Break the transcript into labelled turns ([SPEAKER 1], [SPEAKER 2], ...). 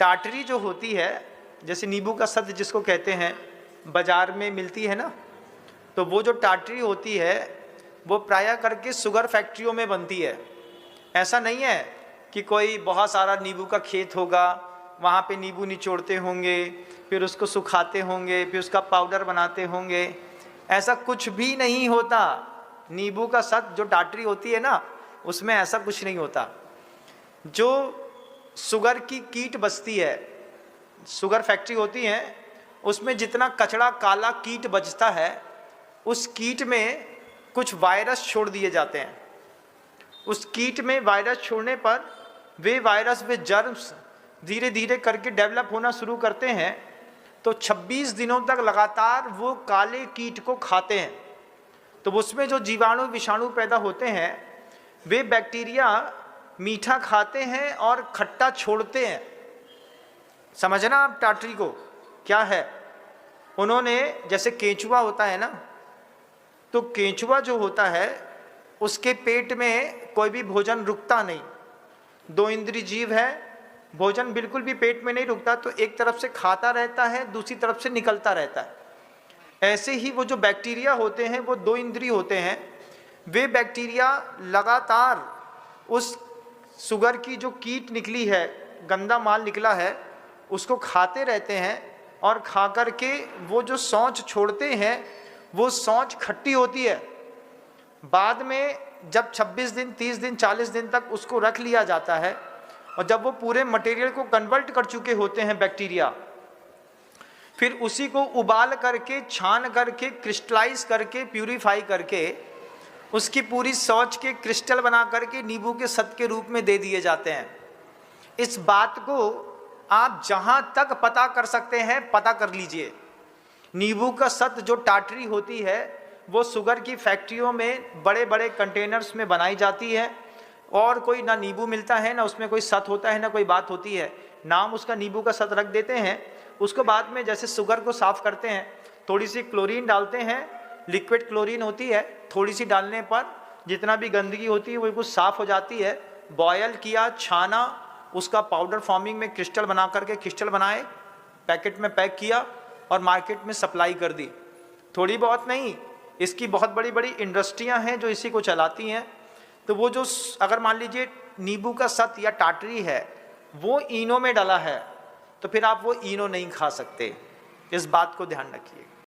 [SPEAKER 1] टाटरी जो होती है, जैसे नींबू का सत्व जिसको कहते हैं, बाजार में मिलती है ना, तो वो जो टाटरी होती है वो प्रायः करके शुगर फैक्ट्रियों में बनती है। ऐसा नहीं है कि कोई बहुत सारा नींबू का खेत होगा, वहाँ पे नींबू निचोड़ते होंगे, फिर उसको सुखाते होंगे, फिर उसका पाउडर बनाते होंगे, ऐसा कुछ भी नहीं होता। नींबू का सत्व जो टाटरी होती है ना, उसमें ऐसा कुछ नहीं होता। जो शुगर की कीट बचती है, शुगर फैक्ट्री होती है, उसमें जितना कचड़ा काला कीट बचता है, उस कीट में कुछ वायरस छोड़ दिए जाते हैं। उस कीट में वायरस छोड़ने पर वे वायरस, वे जर्म्स धीरे धीरे करके डेवलप होना शुरू करते हैं। तो 26 दिनों तक लगातार वो काले कीट को खाते हैं, तो उसमें जो जीवाणु विषाणु पैदा होते हैं, वे बैक्टीरिया मीठा खाते हैं और खट्टा छोड़ते हैं। समझना आप टाटरी को क्या है। उन्होंने, जैसे केंचुआ होता है ना, तो केंचुआ जो होता है उसके पेट में कोई भी भोजन रुकता नहीं। 2 इंद्रिय जीव है, भोजन बिल्कुल भी पेट में नहीं रुकता, तो एक तरफ से खाता रहता है, दूसरी तरफ से निकलता रहता है। ऐसे ही वो जो बैक्टीरिया होते हैं, वो 2 इंद्रिय होते हैं, वे बैक्टीरिया लगातार उस शुगर की जो कीट निकली है, गंदा माल निकला है, उसको खाते रहते हैं, और खा कर के वो जो सौंच छोड़ते हैं, वो सौंच खट्टी होती है। बाद में जब 26 दिन, 30 दिन, 40 दिन तक उसको रख लिया जाता है, और जब वो पूरे मटेरियल को कन्वर्ट कर चुके होते हैं बैक्टीरिया, फिर उसी को उबाल करके, छान करके, क्रिस्टलाइज करके, प्यूरिफाई करके, उसकी पूरी सौच के क्रिस्टल बना करके नींबू के सत्व के रूप में दे दिए जाते हैं। इस बात को आप जहां तक पता कर सकते हैं पता कर लीजिए। नींबू का सत्व जो टाटरी होती है, वो शुगर की फैक्ट्रियों में बड़े बड़े कंटेनर्स में बनाई जाती है, और कोई ना नींबू मिलता है, ना उसमें कोई सत्व होता है, ना कोई बात होती है। नाम उसका नींबू का सत्व रख देते हैं। उसको बाद में जैसे शुगर को साफ करते हैं, थोड़ी सी क्लोरीन डालते हैं, लिक्विड क्लोरीन होती है, थोड़ी सी डालने पर जितना भी गंदगी होती है वो कुछ साफ हो जाती है। बॉयल किया, छाना, उसका पाउडर फॉर्मिंग में क्रिस्टल बना करके, क्रिस्टल बनाए, पैकेट में पैक किया और मार्केट में सप्लाई कर दी। थोड़ी बहुत नहीं, इसकी बहुत बड़ी बड़ी इंडस्ट्रियां हैं जो इसी को चलाती हैं। तो वो जो, अगर मान लीजिए नींबू का सत्व या टाटरी है वो इनो में डाला है, तो फिर आप वो इनो नहीं खा सकते। इस बात को ध्यान रखिए।